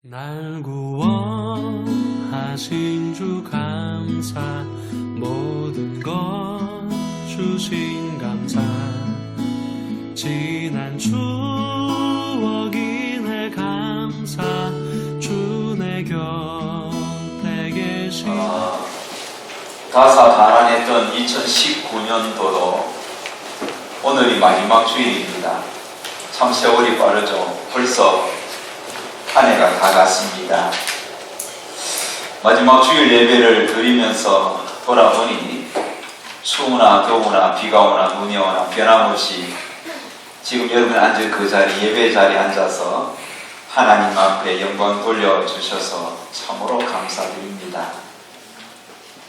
날 구원하신 주 감사, 모든 것 주신 감사. 지난 추억이네 감사, 주 내 곁에 계신. 가사 가난했던 2019년도도 오늘이 마지막 주일입니다. 참 세월이 빠르죠. 벌써 한 해가 다 갔습니다. 마지막 주일 예배를 드리면서 돌아보니 추우나 더우나 비가 오나 눈이 오나 변함없이 지금 여러분 앉은 그 자리, 예배 자리에 앉아서 하나님 앞에 영광 돌려주셔서 참으로 감사드립니다.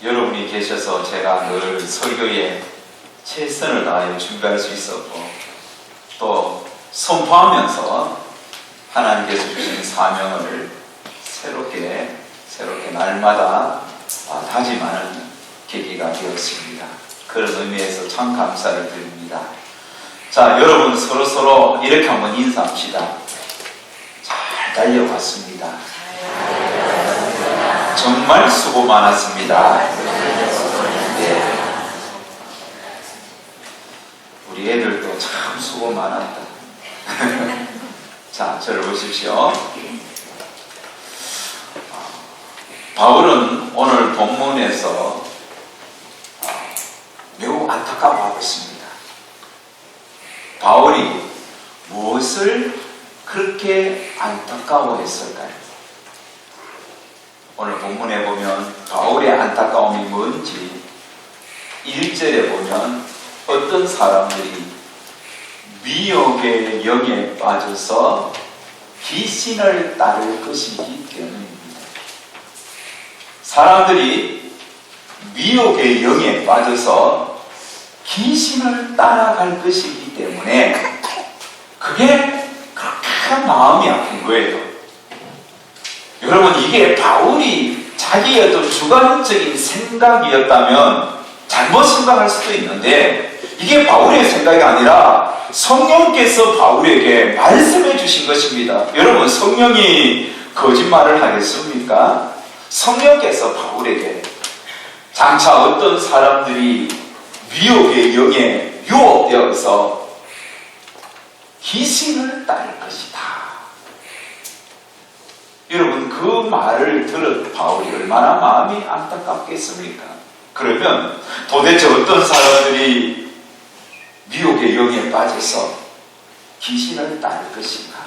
여러분이 계셔서 제가 늘 설교에 최선을 다하여 준비할 수 있었고, 또 선포하면서 하나님께서 주신 사명을 새롭게 날마다 다짐하는 계기가 되었습니다. 그런 의미에서 참 감사를 드립니다. 자, 여러분 서로 이렇게 한번 인사합시다. 잘 달려왔습니다. 정말 수고 많았습니다. 네. 우리 애들도 참 수고 많았다. 자, 저를 보십시오. 바울은 오늘 본문에서 매우 안타까워하고 있습니다. 바울이 무엇을 그렇게 안타까워했을까요? 오늘 본문에 보면 바울의 안타까움이 뭔지 1절에 보면 어떤 사람들이 미혹의 영에 빠져서 귀신을 따를 것이기 때문입니다. 사람들이 미혹의 영에 빠져서 귀신을 따라갈 것이기 때문에 그게 그렇게 마음이 아픈 거예요. 여러분, 이게 바울이 자기의 어떤 주관적인 생각이었다면 잘못 생각할 수도 있는데, 이게 바울의 생각이 아니라 성령께서 바울에게 말씀해 주신 것입니다. 여러분, 성령이 거짓말을 하겠습니까? 성령께서 바울에게 장차 어떤 사람들이 미혹의 영에 유혹되어서 귀신을 따를 것이다. 여러분, 그 말을 들은 바울이 얼마나 마음이 안타깝겠습니까? 그러면 도대체 어떤 사람들이 미혹의 영에 빠져서 귀신을 따를 것인가?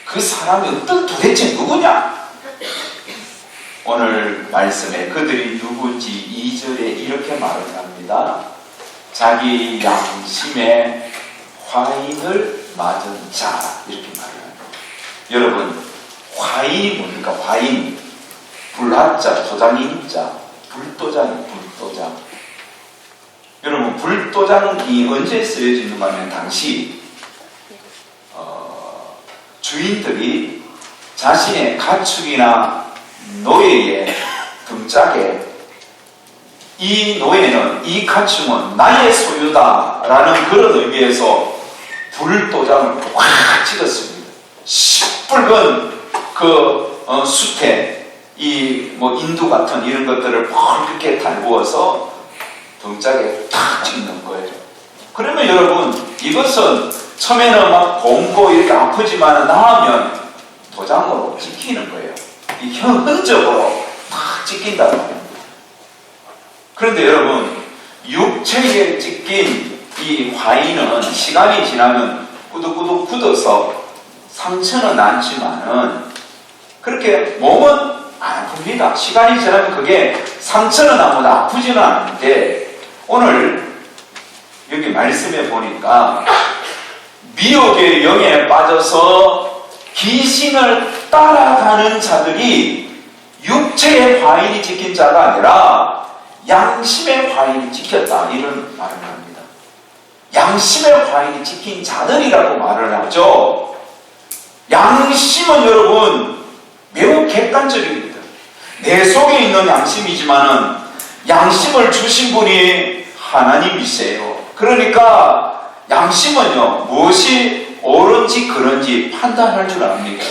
그 사람이 도대체 누구냐? 오늘 말씀에 그들이 누군지 2절에 이렇게 말을 합니다. 자기 양심에 화인을 맞은 자, 이렇게 말을 합니다. 여러분, 화인이 뭡니까? 화인, 불합자, 도장인자, 불도장. 여러분, 불도장이 언제 쓰여지는가 하면 당시 주인들이 자신의 가축이나 노예의 등짝에 이 노예는, 이 가축은 나의 소유다라는 그런 의미에서 불도장을 확 찍었습니다. 시뻘건 숲에 인두 같은 이런 것들을 이렇게 달구어서 등짝에 탁 찍는 거예요. 그러면 여러분, 이것은 처음에는 막 곰고 이렇게 아프지만 나으면 도장으로 찍히는 거예요. 이 흔적으로 탁 찍힌다는 겁니다. 그런데 여러분, 육체에 찍힌 이 화인은 시간이 지나면 꾸덕꾸덕 굳어서 상처는 남지만은 그렇게 몸은 안 아픕니다. 시간이 지나면 그게 상처는 나고 아프지는 않은데, 오늘 여기 말씀에 보니까 미혹의 영에 빠져서 귀신을 따라가는 자들이 육체의 화인이 찍힌 자가 아니라 양심의 화인이 찍혔다, 이런 말을 합니다. 양심의 화인이 찍힌 자들이라고 말을 하죠. 양심은 여러분 매우 객관적입니다. 내 속에 있는 양심이지만은 양심을 주신 분이 하나님이세요. 그러니까 양심은요, 무엇이 옳은지 그른지 판단할 줄 압니다.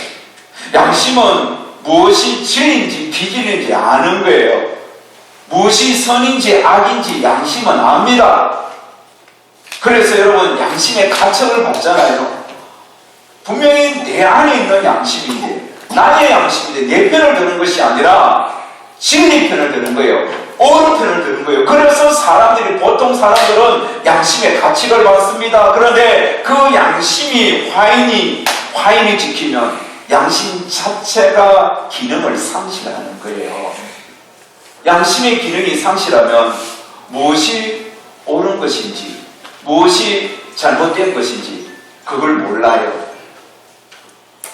양심은 무엇이 죄인지 비질인지 아는 거예요. 무엇이 선인지 악인지 양심은 압니다. 그래서 여러분 양심의 가책을 받잖아요. 분명히 내 안에 있는 양심인데, 나의 양심인데 내 편을 드는 것이 아니라 진리 편을 드는 거예요. 옳은 편을 드는 거예요. 그래서 보통 사람들은 양심의 가책을 받습니다. 그런데 그 양심이 화인이 지키면 양심 자체가 기능을 상실하는 거예요. 양심의 기능이 상실하면 무엇이 옳은 것인지, 무엇이 잘못된 것인지 그걸 몰라요.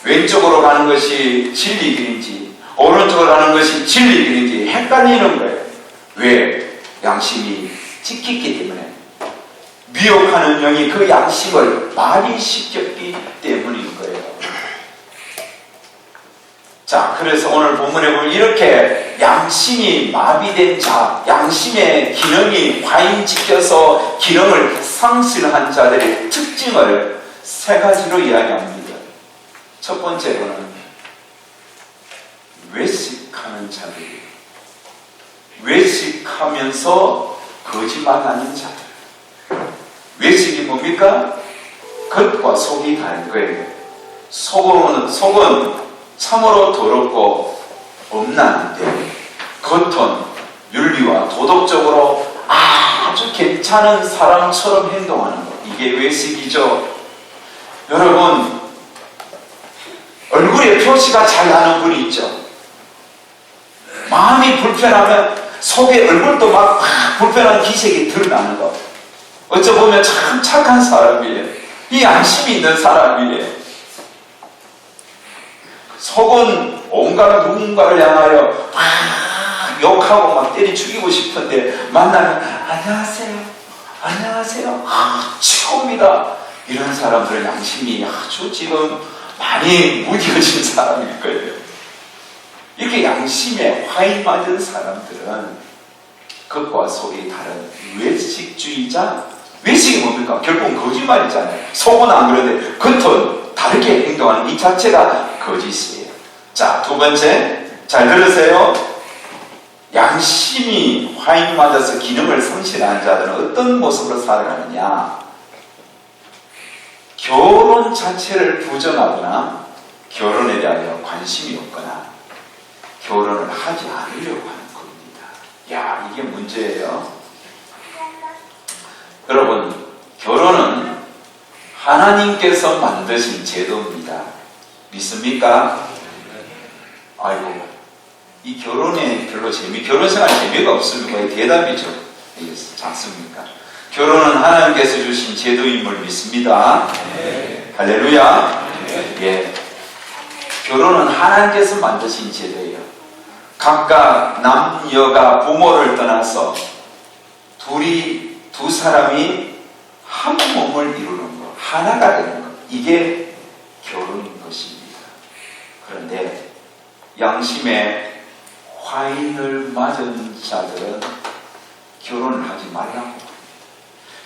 왼쪽으로 가는 것이 진리 길인지 오른쪽으로 가는 것이 진리 길인지 헷갈리는 거예요. 왜? 양심이 찍혔기 때문에. 미혹하는 영이 그 양심을 마비시켰기 때문인 거예요. 자, 그래서 오늘 본문에 보면 이렇게 양심이 마비된 자, 양심의 기능이 과잉지켜서 기능을 상실한 자들의 특징을 세 가지로 이야기합니다. 첫 번째로는 외식하는 자들이에요. 외식하면서 거짓말하는 자들. 외식이 뭡니까? 겉과 속이 다른 거예요. 속은 참으로 더럽고 엄난한데 겉은 윤리와 도덕적으로 아주 괜찮은 사람처럼 행동하는 것, 이게 외식이죠. 여러분, 얼굴에 표시가 잘 나는 분이 있죠. 마음이 불편하면 속에 얼굴도 막 불편한 기색이 드러나는 것. 어찌 보면 참 착한 사람이에요. 이 양심이 있는 사람이에요. 속은 온갖 누군가를 향하여 막 욕하고 막 때려 죽이고 싶은데 만나면 안녕하세요 최고입니다. 이런 사람들은 양심이 아주 지금 많이 무뎌진 사람일 거예요. 이렇게 양심에 화인 맞은 사람들은 겉과 속이 다른 외식주의자. 외식이 뭡니까? 결국은 거짓말이잖아요. 속은 안 그런데 겉은 다르게 행동하는 이 자체가 거짓이에요. 자, 두 번째, 잘 들으세요. 양심이 화인 맞아서 기능을 상실하는 자들은 어떤 모습으로 살아가느냐? 결혼 자체를 부정하거나 결혼에 대하여 관심이 없거나 결혼을 하지 않으려고 하는 겁니다. 야, 이게 문제예요. 여러분, 결혼은 하나님께서 만드신 제도입니다. 믿습니까? 아이고, 이 결혼에 별로 결혼 생활 재미가 없습니까? 대답이죠. 이게 않습니까? 결혼은 하나님께서 주신 제도임을 믿습니다. 네. 할렐루야. 네. 예. 결혼은 하나님께서 만드신 제도예요. 각각 남녀가 부모를 떠나서 두 사람이 한 몸을 이루는 것, 하나가 되는 것, 이게 결혼인 것입니다. 그런데 양심에 화인을 맞은 자들은 결혼을 하지 말라고.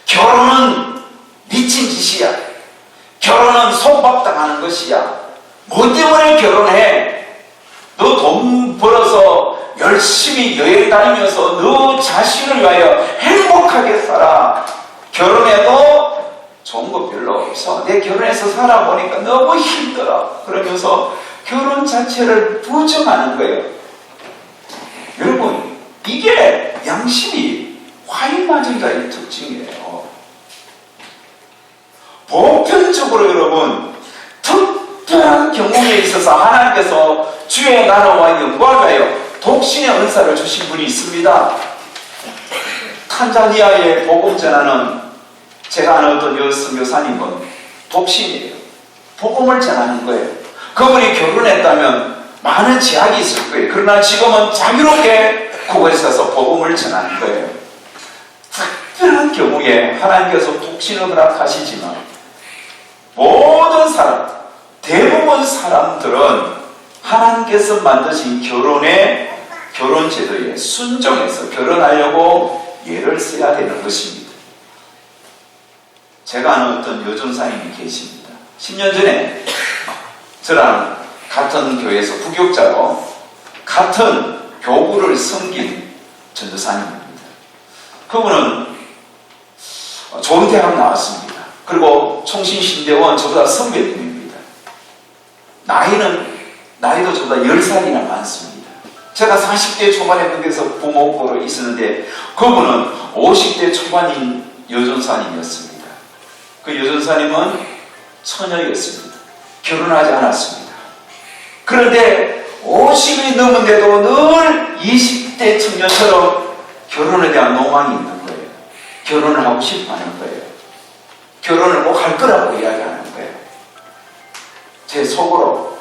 결혼은 미친 짓이야. 결혼은 속박당하는 것이야. 뭐 때문에 결혼해? 너 돈 벌어서 열심히 여행 다니면서 너 자신을 위하여 행복하게 살아. 결혼해도 좋은 거 별로 없어. 내 결혼해서 살아보니까 너무 힘들어. 그러면서 결혼 자체를 부정하는 거예요. 여러분, 이게 양심이 화인 맞은 자의 특징이에요. 보편적으로 여러분, 특별한 경우에 있어서 하나님께서 주의 나라와 영광을 독신의 은사를 주신 분이 있습니다. 탄자니아에 복음 전하는 제가 아는 어떤 여사님은 독신이에요. 복음을 전하는 거예요. 그분이 결혼했다면 많은 제약이 있을 거예요. 그러나 지금은 자유롭게 그곳에 서서 복음을 전하는 거예요. 특별한 경우에 하나님께서 독신을 허락하시지만 모든 사람, 대부분 사람들은 하나님께서 만드신 결혼 제도에 순종해서 결혼하려고 예를 써야 되는 것입니다. 제가 아는 어떤 여전사님이 계십니다. 10년 전에 저랑 같은 교회에서 부교육자로 같은 교구를 섬긴 전도사님입니다. 그분은 좋은 대학 나왔습니다. 그리고 총신신대원 저보다 선배님입니다. 나이도 저보다 10살이나 많습니다. 제가 40대 초반에 거기서 부모 보러 있었는데 그분은 50대 초반인 여전사님이었습니다. 그 여전사님은 처녀였습니다. 결혼하지 않았습니다. 그런데 50이 넘은데도 늘 20대 청년처럼 결혼에 대한 로망이 있는 거예요. 결혼을 하고 싶어 하는 거예요. 결혼을 꼭 할 거라고 이야기하는 거예요. 제 속으로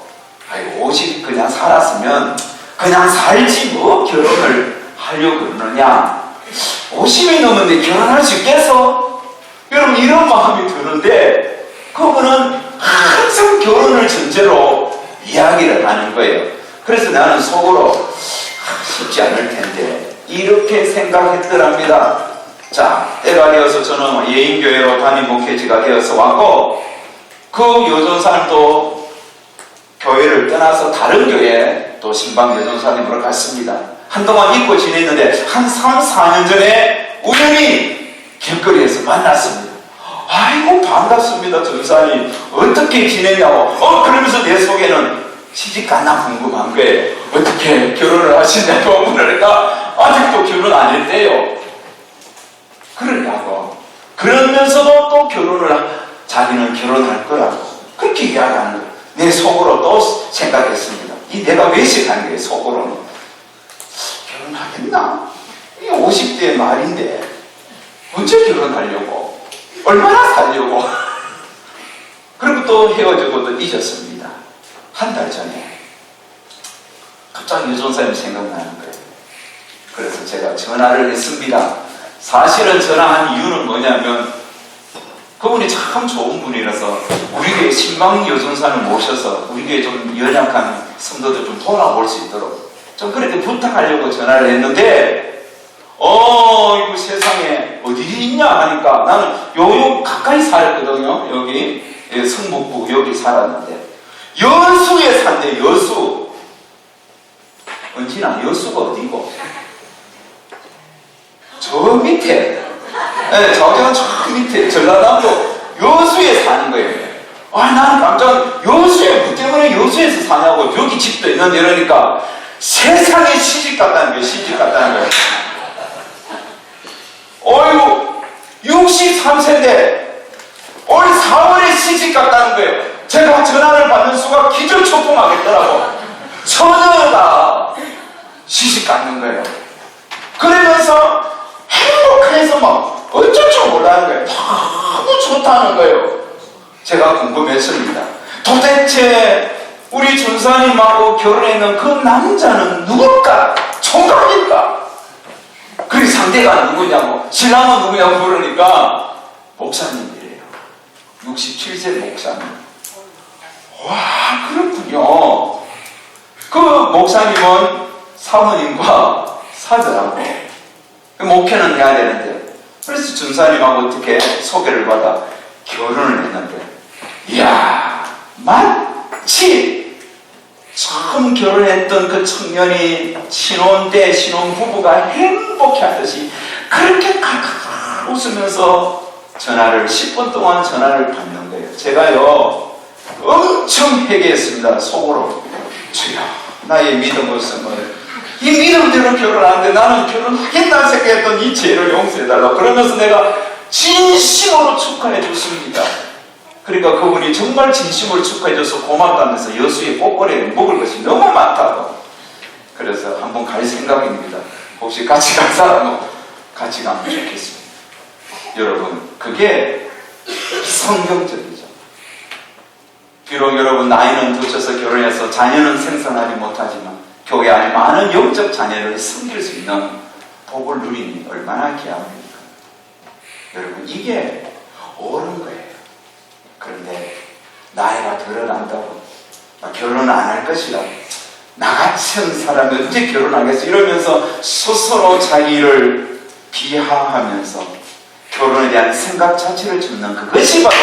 50 그냥 살았으면 그냥 살지 뭐 결혼을 하려고 그러느냐. 50이 넘은데 결혼할 수 있겠어? 여러분 이런 마음이 드는데 그분은 항상 결혼을 전제로 이야기를 하는 거예요. 그래서 나는 속으로 쉽지 않을 텐데 이렇게 생각했더랍니다. 자, 때가 되어서 저는 예인교회로 담임 목회지가 되어서 왔고 그 여전사님도 교회를 떠나서 다른 교회에 또 신방 여전사님으로 갔습니다. 한동안 믿고 지냈는데 한 3, 4년 전에 우연히 길거리에서 만났습니다. 아이고 반갑습니다 전사님 어떻게 지냈냐고 그러면서 내 속에는 시집 갔나 궁금한 거예요. 어떻게 결혼을 하신다고 그러니까 아직도 결혼 안 했대요. 그러냐고. 그러면서도 또 자기는 결혼할 거라고 그렇게 이야기하는 거예요. 내 속으로 또 생각했습니다. 내가 외식한 거예요. 속으로는 결혼하겠나? 이게 50대 말인데 언제 결혼하려고? 얼마나 살려고? 그리고 또 헤어지고 또 잊었습니다. 한 달 전에 갑자기 유전사님이 생각나는 거예요. 그래서 제가 전화를 했습니다. 사실은 전화한 이유는 뭐냐면 그분이 참 좋은 분이라서 우리 교회 신방 여전사를 모셔서 우리 교회 좀 연약한 성도들 좀 돌아볼 수 있도록 좀 그렇게 부탁하려고 전화를 했는데 이거 세상에 어디 있냐 하니까 나는 요 가까이 살았거든요. 여기 성북구 여기 살았는데 여수에 산대. 여수. 언제나 여수가 어디고? 저 밑에. 네, 저기는 저 밑에 전라남도 여수에 사는 거예요. 나는 깜짝 여수에 뭐 때문에 여수에서 사냐고. 여기 집도 있는데 이러니까 세상에 시집 갔다는 거예요. 시집 갔다는 거예요. 어이구 63세인데 올 4월에 시집 갔다는 거예요. 제가 전화를 받는 수가 기절초풍하겠더라고. 처녀가 시집 갔는 거예요. 그러면서 행복해서 막 어쩔 줄 몰라는 거예요. 너무 좋다는 거예요. 제가 궁금했습니다. 도대체 우리 전사님하고 결혼했는 그 남자는 누굴까? 총각일까? 그 상대가 누구냐고, 신랑은 누구냐고 그러니까 목사님이래요. 67세 목사님. 와, 그렇군요. 그 목사님은 사모님과 살더라고. 목회는 해야 되는데. 그래서 전사님하고 어떻게 소개를 받아 결혼을 했는데, 이야, 마치 처음 결혼했던 그 청년이 신혼 때 신혼부부가 행복해 하듯이 그렇게 칼칼 웃으면서 10분 동안 전화를 받는 거예요. 제가요, 엄청 회개했습니다. 속으로. 주여, 나의 믿음을 쓰면 이 믿음대로 결혼하는데 나는 결혼하겠다 생각했던 이 죄를 용서해달라고. 그러면서 내가 진심으로 축하해 줬습니다. 그러니까 그분이 정말 진심으로 축하해줘서 고맙다면서 여수에 꽃거리에 먹을 것이 너무 많다고. 그래서 한번 갈 생각입니다. 혹시 같이 갈 사람은 같이 가면 좋겠습니다. 여러분, 그게 성경적이죠. 비록 여러분 나이는 늦춰서 결혼해서 자녀는 생산하지 못하지만 교회 안에 많은 영적 자녀를 섬길 수 있는 복을 누리니 얼마나 귀합니까? 여러분, 이게 옳은 거예요. 그런데 나이가 들어간다고 결혼 안 할 것이다, 나같이 한 사람이 언제 결혼하겠어 이러면서 스스로 자기를 비하하면서 결혼에 대한 생각 자체를 접는 그것이 바로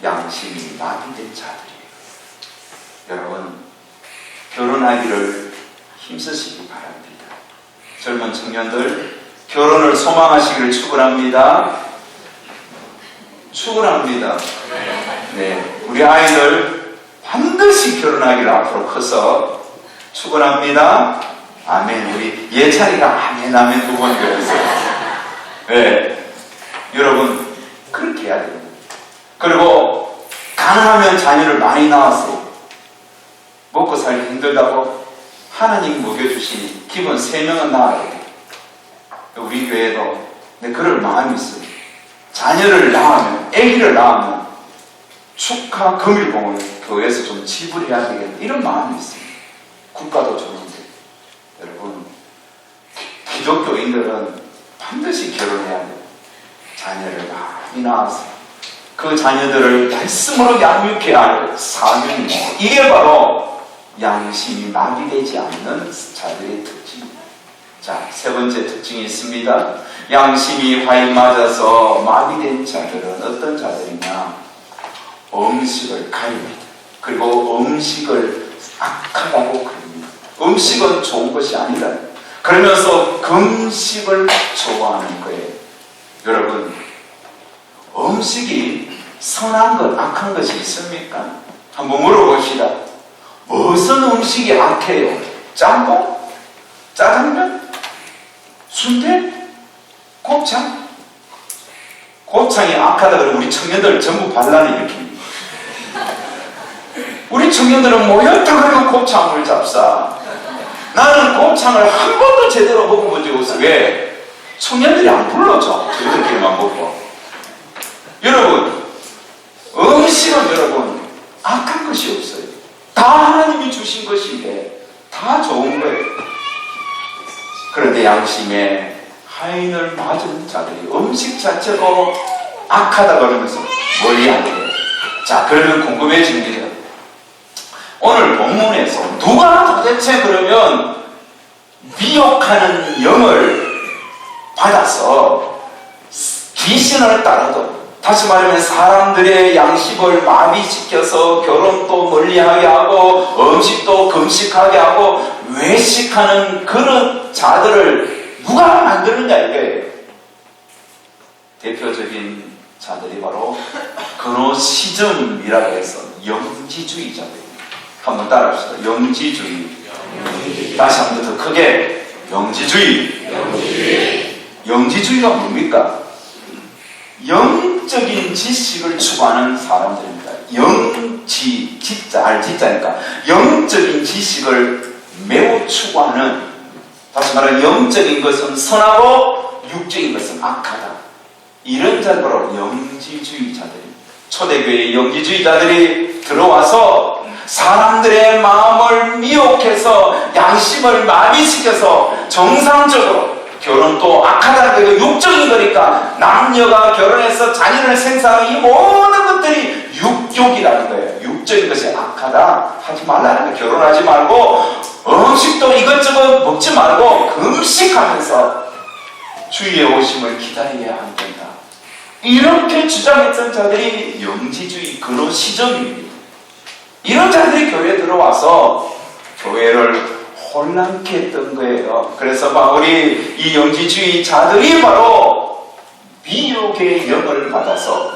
양심이 마비된 자들이에요. 여러분, 결혼하기를 힘쓰시기 바랍니다. 젊은 청년들 결혼을 소망하시기를 축원합니다. 축원합니다. 네, 우리 아이들 반드시 결혼하기를 앞으로 커서 축원합니다. 아멘. 우리 예찬이가 아멘 아멘 두 번 그랬어요. 네, 여러분 그렇게 해야 돼요. 그리고 가능하면 자녀를 많이 낳았어요. 먹고 살기 힘들다고 하나님 먹여주시니 기본 3명은 낳아야 돼요. 우리 교회도 그럴 마음이 있어요. 자녀를 낳으면, 아기를 낳으면 축하 금일봉을 교회에서 좀 지불해야 되겠다 이런 마음이 있어요. 국가도 좋은데 여러분 기독교인들은 반드시 결혼해야 돼요. 자녀를 많이 낳아서 그 자녀들을 말씀으로 양육해야 할 사명이고, 이게 바로 양심이 마비되지 않는 자들의 특징입니다. 자, 3번째 특징이 있습니다. 양심이 화인 맞아서 마비된 자들은 어떤 자들이냐? 음식을 가립니다. 그리고 음식을 악하다고 그럽니다. 음식은 좋은 것이 아니다. 그러면서 금식을 좋아하는 거예요. 여러분, 음식이 선한 것, 악한 것이 있습니까? 한번 물어봅시다. 무슨 음식이 악해요? 짬뽕? 짜장면? 순대? 곱창? 곱창이 악하다 그러면 우리 청년들 전부 반란을 일으킵니다. 우리 청년들은 모였다 그러면 곱창을 잡사. 나는 곱창을 한 번도 제대로 먹어본 적이 없어. 왜? 청년들이 안 불러줘. 저희들끼리만 먹고. 여러분, 음식은 여러분 악한 것이 없어요. 다 하나님이 주신 것인데 다 좋은 거예요. 그런데 양심에 하인을 맞은 자들이 음식 자체도 악하다 그러면서 멀리 안 돼요. 자, 그러면 궁금해집니다. 오늘 본문에서 누가 도대체 그러면 미혹하는 영을 받아서 귀신을 따르도, 다시 말하면 사람들의 양심을 마비시켜서 결혼도 멀리하게 하고 음식도 금식하게 하고 외식하는 그런 자들을 누가 만드느냐 이거예요. 대표적인 자들이 바로 그노시즘이라고 해서 영지주의자들입니다. 한번 따라합시다. 영지주의. 다시 한 번 더 크게. 영지주의. 영지주의가 뭡니까? 영적인 지식을 추구하는 사람들입니다. 영지, 지자, 알지자니까 영적인 지식을 매우 추구하는, 다시 말하면 영적인 것은 선하고 육적인 것은 악하다. 이런 자들 바로 영지주의자들입니다. 초대교회의 영지주의자들이 들어와서 사람들의 마음을 미혹해서 양심을 마비시켜서 정상적으로 결혼도 악하다는 거 육적인 거니까 남녀가 결혼해서 자녀를 생산하는 이 모든 것들이 육욕이라는 거예요. 육적인 것이 악하다 하지 말라는 거예요. 결혼하지 말고 음식도 이것저것 먹지 말고 금식하면서 주의 오심을 기다려야 한다. 이렇게 주장했던 자들이 영지주의 그노시즘입니다. 이런 자들이 교회에 들어와서 교회를 혼란케 했던 거예요. 그래서 바울이 이 영지주의 자들이 바로 미혹의 영을 받아서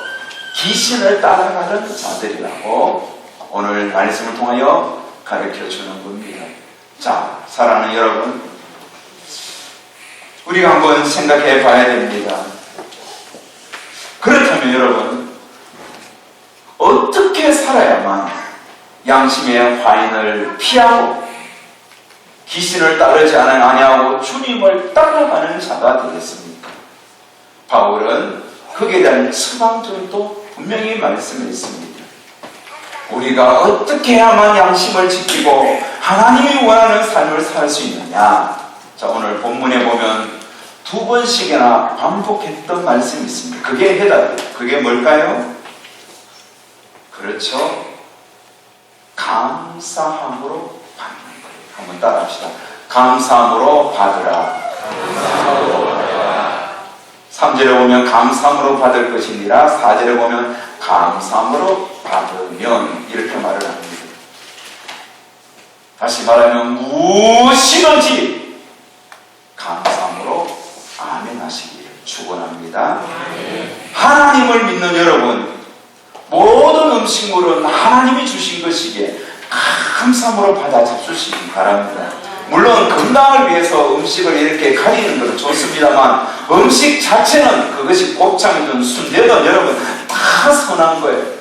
귀신을 따라가는 자들이라고 오늘 말씀을 통하여 가르쳐 주는 겁니다. 자, 사랑하는 여러분, 우리가 한번 생각해 봐야 됩니다. 그렇다면 여러분, 어떻게 살아야만 양심의 화인을 피하고 귀신을 따르지 아니하고 주님을 따라가는 자가 되겠습니까? 바울은 거기에 대한 처방전도 분명히 말씀했습니다. 우리가 어떻게 해야만 양심을 지키고 하나님이 원하는 삶을 살 수 있느냐? 자, 오늘 본문에 보면 2번씩이나 반복했던 말씀이 있습니다. 그게 해답이에요. 그게 뭘까요? 그렇죠. 감사함으로 받는 거예요. 한번 따라합시다. 감사함으로 받으라. 3절에 보면 감사함으로 받을 것이니라, 4절에 보면 감사함으로 받으면, 이렇게 말을 합니다. 다시 말하면 무엇이든지 감사함으로 아멘 하시기를 축원합니다. 하나님을 믿는 여러분, 모든 음식물은 하나님이 주신 것이기에 감사함으로 받아 잡수시기 바랍니다. 물론 건강을 위해서 음식을 이렇게 가리는 것은 좋습니다만 음식 자체는 그것이 곱창이든 순대든 여러분 다 선한 거예요.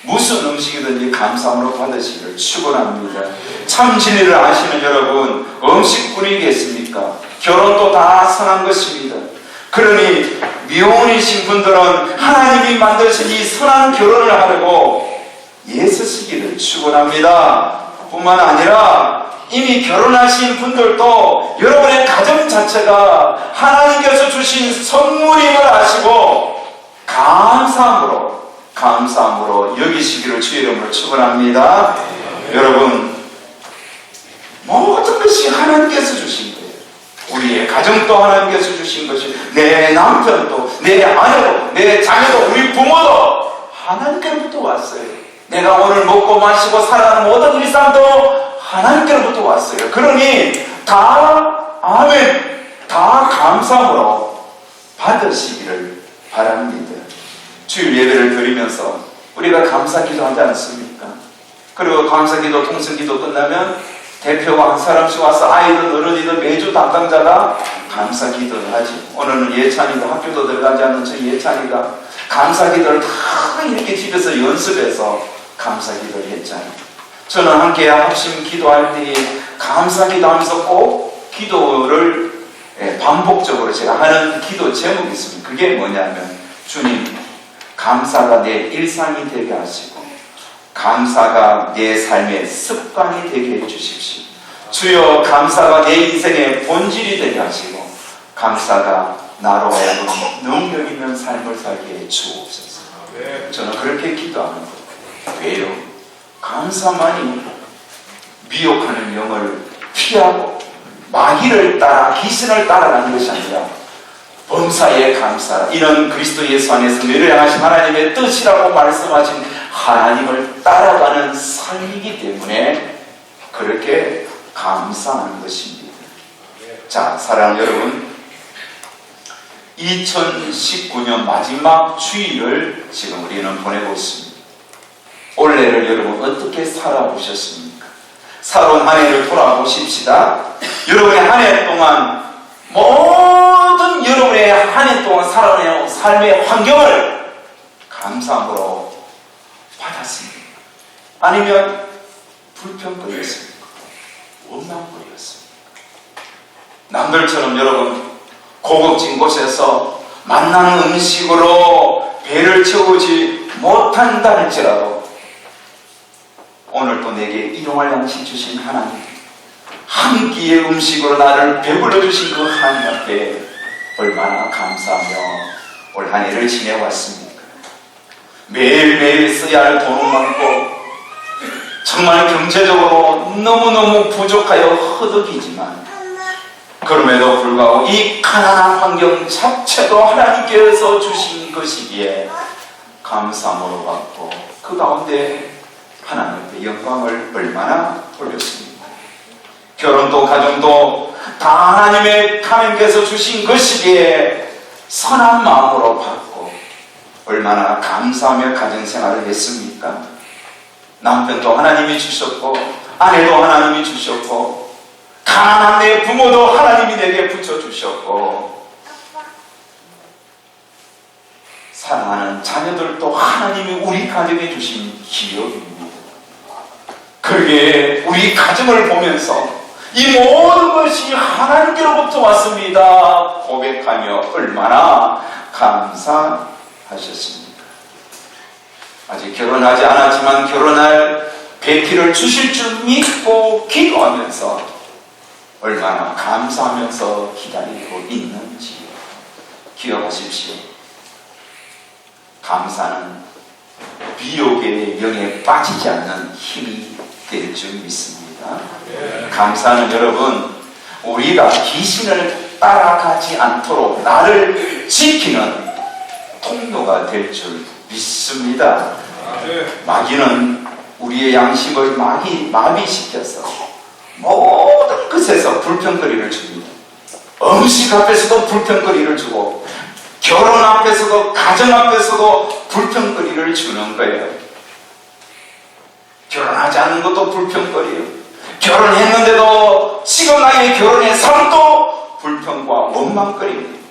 무슨 음식이든지 감사함으로 받으시기를 축원합니다. 참 진리를 아시는 여러분, 음식뿐이겠습니까? 결혼도 다 선한 것입니다. 그러니 미혼이신 분들은 하나님이 만드신 이 선한 결혼을 하려고 애쓰시기를 축원합니다. 뿐만 아니라 이미 결혼하신 분들도 여러분의 가정 자체가 하나님께서 주신 선물임을 아시고 감사함으로 여기시기를 주의 이름으로 축원합니다. 여러분, 모든 것이 하나님께서 주신 거예요. 우리의 가정도 하나님께서 주신 것이, 내 남편도, 내 아내도, 내 자녀도, 우리 부모도 하나님께로부터 왔어요. 내가 오늘 먹고 마시고 살아가는 모든 일상도 하나님께로부터 왔어요. 그러니 다 아멘, 다 감사함으로 받으시기를 바랍니다. 주일 예배를 드리면서 우리가 감사기도 하지 않습니까? 그리고 감사기도, 통성기도 끝나면 대표가 한 사람씩 와서 아이든 어른이든 매주 담당자가 감사기도를 하지. 오늘은 예찬이가 학교도 들어가지 않는 저 예찬이가 감사기도를 다 이렇게 집에서 연습해서 감사기도를 했잖아요. 저는 함께 합심 기도할 때 감사기도 하면서 꼭 기도를 반복적으로 제가 하는 기도 제목이 있습니다. 그게 뭐냐면, 주님, 감사가 내 일상이 되게 하시고 감사가 내 삶의 습관이 되게 해주십시오. 주여, 감사가 내 인생의 본질이 되게 하시고 감사가 나로 하여금 능력 있는 삶을 살게 해 주옵소서. 저는 그렇게 기도하는 거예요. 왜요? 감사만이 미혹하는 영을 피하고 마귀를 따라 귀신을 따라가는 것이 아니라 범사에 감사, 이는 그리스도 예수 안에서 너희를 향하신 하나님의 뜻이라고 말씀하신 하나님을 따라가는 삶이기 때문에 그렇게 감사하는 것입니다. 자, 사랑하는 여러분, 2019년 마지막 주일을 지금 우리는 보내고 있습니다. 올해를 여러분 어떻게 살아보셨습니까? 살아온 한 해를 돌아보십시다. 여러분의 한 해 동안 모든 여러분의 한 해 동안 살아온 삶의 환경을 감사함으로 받았습니까? 아니면 불평거리였습니까? 원망거리였습니까? 남들처럼 여러분 고급진 곳에서 만나는 음식으로 배를 채우지 못한다 할지라도 오늘 또 내게 일용할 양식 주신 하나님, 한 끼의 음식으로 나를 배불러 주신 그 하나님 앞에 얼마나 감사하며 올 한 해를 지내왔습니까? 매일매일 써야 할 돈은 많고 정말 경제적으로 너무너무 부족하여 허덕이지만 그럼에도 불구하고 이 가난한 환경 자체도 하나님께서 주신 것이기에 감사함으로 받고 그 가운데 하나님께 영광을 얼마나 돌렸습니까? 결혼도 가정도 다 하나님께서 주신 것이기에 선한 마음으로 받고 얼마나 감사하며 가정생활을 했습니까? 남편도 하나님이 주셨고 아내도 하나님이 주셨고 가난한 내 부모도 하나님이 내게 붙여주셨고 사랑하는 자녀들도 하나님이 우리 가정에 주신 기업입니다. 그러기에 우리 가정을 보면서 이 모든 것이 하나님께로부터 왔습니다 고백하며 얼마나 감사하셨습니까? 아직 결혼하지 않았지만 결혼할 배필을 주실 줄 믿고 기도하면서 얼마나 감사하면서 기다리고 있는지 기억하십시오. 감사는 미혹의 영에 빠지지 않는 힘이 될 줄 믿습니다. 감사는 여러분, 우리가 귀신을 따라가지 않도록 나를 지키는 통로가 될 줄 믿습니다. 마귀는 우리의 양심을 마비시켜서 모든 것에서 불평거리를 줍니다. 음식 앞에서도 불평거리를 주고 결혼 앞에서도 가정 앞에서도 불평거리를 주는 거예요. 결혼하지 않는 것도 불평거리예요. 결혼했는데도 지금 나이에 결혼의 삶도 불평과 원망거리입니다.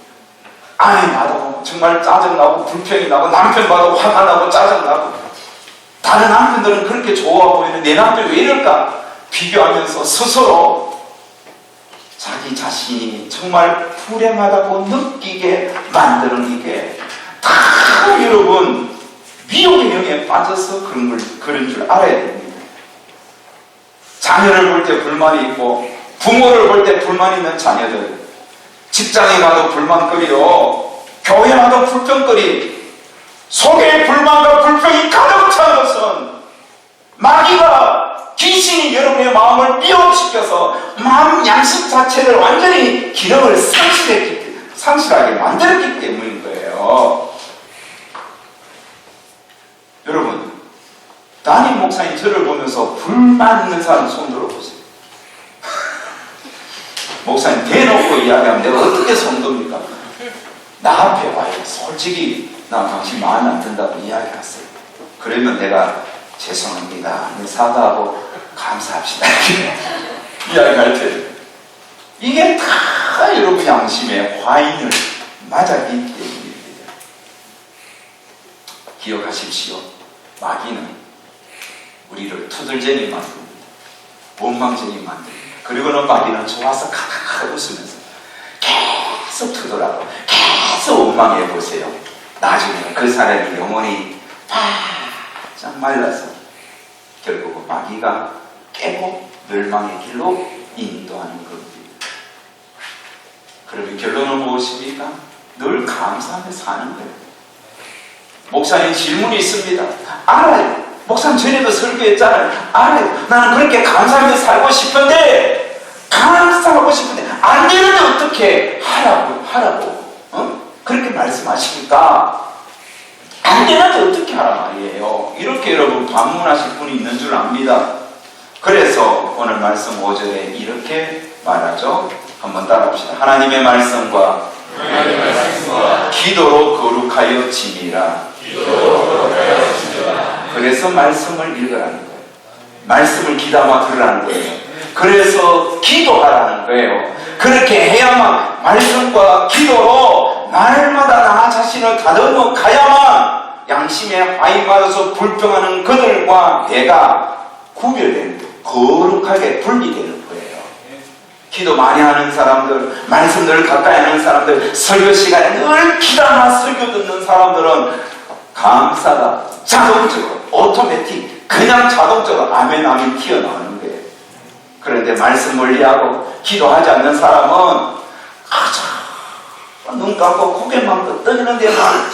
아이 나도 정말 짜증나고 불평이 나고 남편 봐도 화가 나고 짜증나고 다른 남편들은 그렇게 좋아 보이는 내 남편 왜 이럴까 비교하면서 스스로 자기 자신이 정말 불행하다고 느끼게 만드는 게 다 여러분 미혹의 영에 빠져서 그런 줄 알아야 됩니다. 자녀를 볼 때 불만이 있고 부모를 볼 때 불만 있는 자녀들, 직장에 가도 불만거리요, 교회 가도 불평거리, 속에 불만과 불평이 가득 찬 것은 마귀가 귀신이 여러분의 마음을 미혹시켜서 마음 양식 자체를 완전히 기능을 상실하게 만들었기 때문인 거예요. 여러분, 담임 목사님 저를 보면서 불만 있는 사람 손 들어보세요. 목사님 대놓고 이야기하면 내가 어떻게 손듭니까? 나 앞에 와요. 솔직히 나 당신 마음에 안 든다고 이야기했어요. 그러면 내가 죄송합니다. 사과하고 감사합시다. 이야기할 때 이게 다 여러분 양심의 화인을 맞았기 때문입니다. 기억하십시오. 마귀는 우리를 투덜쟁이 만듭니다. 원망쟁이 만듭니다. 그리고는 마귀는 좋아서 카카카 웃으면서 계속 투덜하고 계속 원망해 보세요. 나중에 그 사람이 영혼이 바짝 말라서 결국 마귀가 깨고 멸망의 길로 인도하는 겁니다. 그러면 결론은 무엇입니까? 늘 감사하며 사는 거예요. 목사님 질문이 있습니다. 알아요. 목사님 전에도 설교했잖아요. 알아요. 나는 그렇게 감사하며 살고 싶은데 안 되는데 어떻게 하라고 그렇게 말씀하십니까? 안 되는데 어떻게 하라 말이에요. 이렇게 여러분 반문하실 분이 있는 줄 압니다. 그래서 오늘 말씀 5절에 이렇게 말하죠. 한번 따라합시다. 하나님의 말씀과 기도로 거룩하여 지니라. 그래서 말씀을 읽으라는 거예요. 말씀을 귀담아 들으라는 거예요. 그래서 기도하라는 거예요. 그렇게 해야만 말씀과 기도로 날마다 나 자신을 다듬어 가야만 양심에 화인받아서 불평하는 그들과 내가 구별되는, 거룩하게 분리되는 거예요. 기도 많이 하는 사람들, 말씀 늘 가까이 하는 사람들, 설교 시간에 늘 기다나 설교 듣는 사람들은 감사가 자동적으로, 오토매틱, 그냥 자동적으로 아멘 아멘 튀어나오는 거예요. 그런데 말씀 멀리하고 기도하지 않는 사람은 눈 감고 고개만 끄덕이는 데만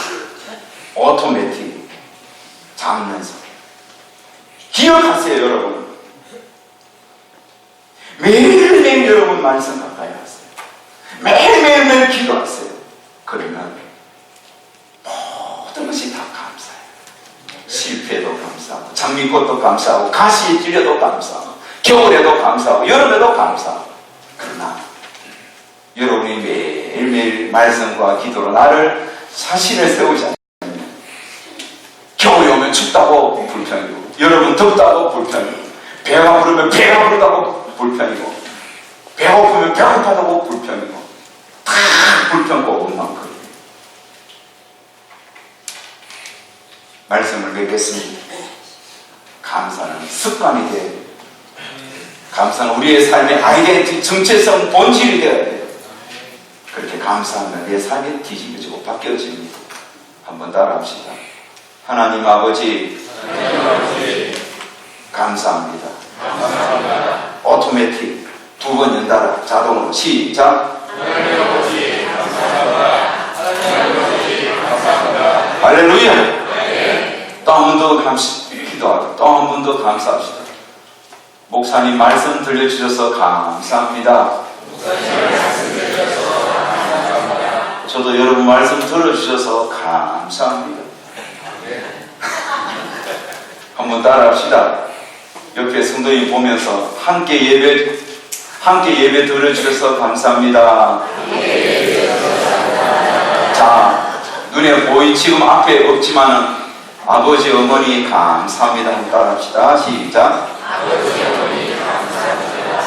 오토매틱 잡면서. 기억하세요 여러분. 매일매일 여러분 말씀 가까이 하세요. 매일매일 기도하세요. 그러면 모든 것이 다 감사해요. 실패도 감사하고 장미꽃도 감사하고 가시에 찔려도 감사하고 겨울에도 감사하고 여름에도 감사하고. 그러나 여러분이 매일매일 말씀과 기도로 나를 자신을 세우지 않으면 겨울이 오면 춥다고 불평이고 여러분 덥다고 불평이고 배가 부르면 배가 부르다고 불평이고 배고프면 배고파다고 불평이고 다 불평과 원망거리고. 말씀을 맺겠습니다. 감사는 습관이 돼야 돼요. 감사는 우리의 삶의 아이덴티티, 정체성, 본질이 되어야 돼요. 그렇게 감사하면 내 삶이 뒤집어지고 바뀌어집니다. 한번 따라합시다. 하나님 아버지, 감사합니다. 오토매틱 두 번 연달아 자동으로 시작. 하나님 아버지 감사합니다. 하나님 아버지 감사합니다. 할렐루야. 또 한 번 더 기도하고 또 한 번 더 감사합시다. 목사님 말씀 들려주셔서 감사합니다. 저도 여러분 말씀 들어주셔서 감사합니다. 한번 따라합시다. 옆에 성도님 보면서 함께 예배 드려주셔서 감사합니다. 자, 눈에 지금 앞에 없지만은 아버지 어머니 감사합니다. 한번 따라합시다. 시작. 아버지 어머니 감사합니다.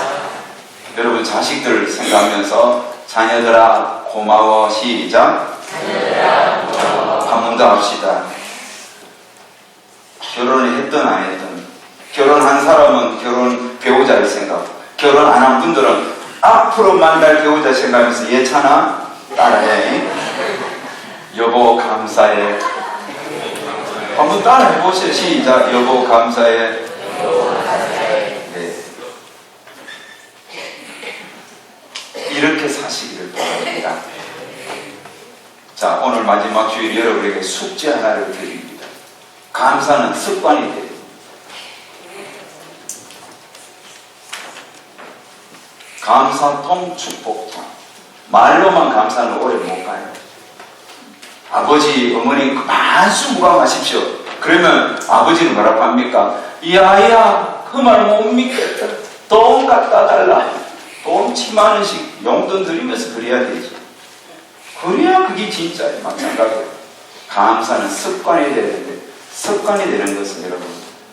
여러분 자식들 생각하면서 자녀들아 고마워. 시작. 자녀들아 고마워. 한 번 더 합시다. 결혼을 했든 안 했든 결혼한 사람은 결혼 배우자를 생각, 결혼 안 한 분들은 앞으로 만날 배우자 생각하면서 예찬아 따라해. 여보 감사해. 한번 따라해보세요. 시작. 여보 감사해. 네. 이렇게 사시기를 바랍니다. 자, 오늘 마지막 주일 여러분에게 숙제 하나를 드립니다. 감사는 습관이 돼요. 감사통 축복통. 말로만 감사는 오래 못 가요. 아버지, 어머니 만수무강하십시오. 그러면 아버지는 뭐라고 합니까? 야야, 그 말 못 믿겠다. 돈 갖다 달라. 돈 10만 원씩 용돈 드리면서 그래야 되지. 그래야 그게 진짜예요. 마찬가지로 감사는 습관이 되는데, 습관이 되는 것은 여러분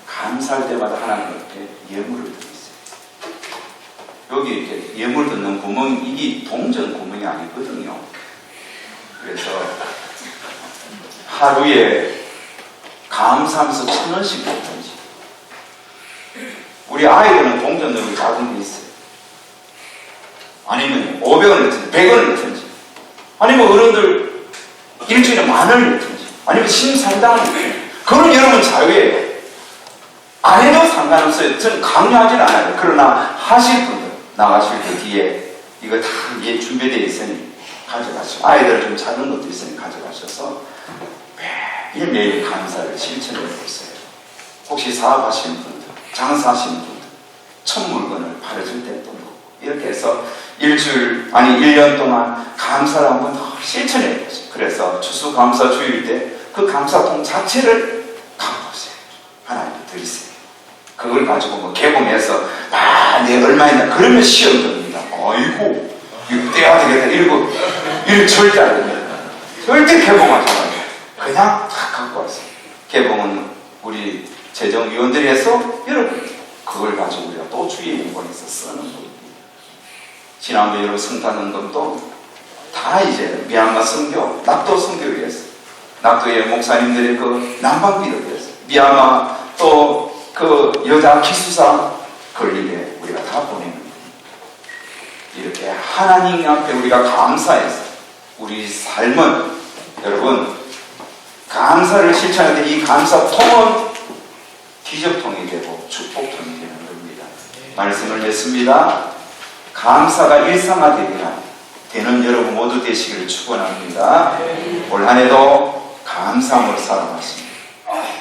감사할 때마다 하나님께 예물을 드리세요. 여기 이렇게 예물 듣는 구멍, 이게 동전 구멍이 아니거든요. 그래서 하루에 감사하면서 1,000원씩 넣든지, 우리 아이들은 동전 넣는 작은 게 있어요. 아니면 500원을 넣든지 100원을 넣든지, 아니면 어른들 일주일에 10,000원을 넣든지, 아니면 심상당을 넣든지, 그건 여러분 자유예요. 안 해도 상관없어요. 저는 강요하지는 않아요. 그러나 하실 분들 나가실 때 뒤에 이거 다 준비되어 있으니 가져가시고, 아이들 좀 작은 것도 있으니 가져가셔서 매일매일 감사를 실천해 보세요. 혹시 사업하시는 분들, 장사하시는 분들, 첫 물건을 팔아줄 때도 이렇게 해서 1년 동안 감사를 한번 더 실천해 보세요. 그래서 추수감사주일 때 그 감사통 자체를 갚으세요. 하나님께 드리세요. 그걸 가지고 뭐 개봉해서 내 얼마 있냐 그러면 시험 듭니다. 아이고 이거 떼야 되겠다 이러고 절대 안 됩니다. 절대 개봉하지 마요. 그냥 다 갖고 왔어요. 개봉은 우리 재정위원들이 해서 여러분 그걸 가지고 우리가 또 주의 공간에서 쓰는 겁니다. 지난번에 여러분 성탄운동도 다 이제 미얀마 선교, 낙도 선교를 했어요. 낙도의 목사님들의 그 난방비를 위해서, 미얀마 또 그 여자 기수사 걸리게 우리가 다 보내는 겁니다. 이렇게 하나님 앞에 우리가 감사해서 우리 삶은 여러분 감사를 실천할 때 이 감사통은 기적통이 되고 축복통이 되는 겁니다. 말씀을 냈습니다. 감사가 일상화되는 여러분 모두 되시기를 축원합니다. 올 한해도 감사함으로 살아가십니다.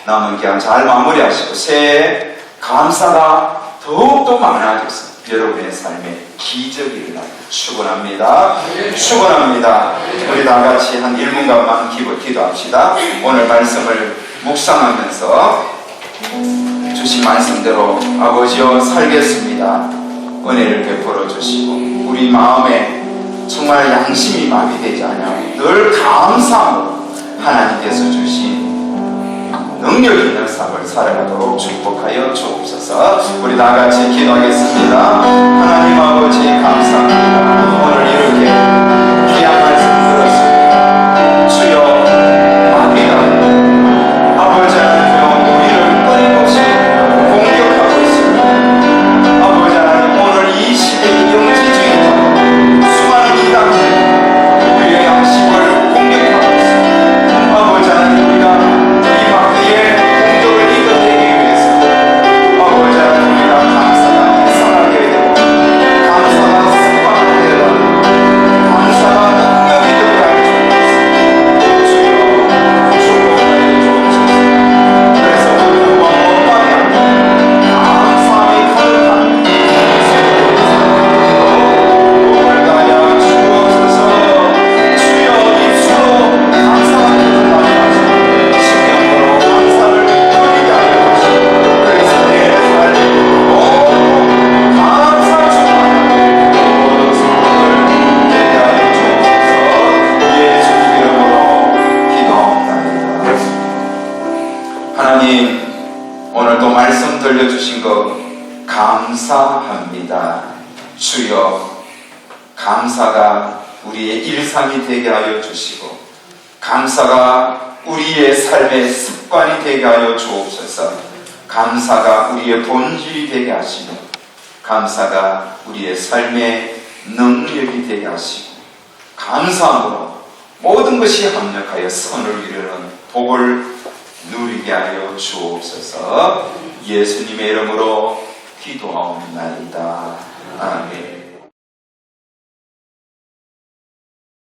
남은 기간 잘 마무리하시고 새해 감사가 더욱더 많아져서 여러분의 삶에 기적이 일어나기를 축원합니다. 축원합니다. 우리 다같이 한 1분간만 기도합시다. 오늘 말씀을 묵상하면서 주신 말씀대로 아버지여 살겠습니다. 은혜를 베풀어 주시고 우리 마음에 정말 양심이 마비되지 않냐고 늘 감사함으로 하나님께서 주신 능력 있는 삶을 살아가도록 축복하여 주옵소서. 우리 다같이 기도하겠습니다. 하나님 아버지 감사합니다. 오늘 이렇게 귀한 말씀 들었습니다. 주여 마비다 아버지 하나님 우리를 끊임없이 공격하고 있습니다. 아버지 하나님 오늘 이 시대의 영지주의자 수많은 이단들 우리의 양심을 공격하고 있습니다. 아버지 하나님 우리가 이 마귀의 공격을 이겨내기 위해서 아버지 하나님 우리가 감사가 이상하게 되고 들려주신 것 감사합니다. 주여, 감사가 우리의 일상이 되게 하여 주시고 감사가 우리의 삶의 습관이 되게 하여 주옵소서. 감사가 우리의 본질이 되게 하시고 감사가 우리의 삶의 능력이 되게 하시고 감사함으로 모든 것이 합력하여 선을 이루는 복을 누리게 하여 주옵소서. 예수님의 이름으로 기도하옵나이다. 아멘.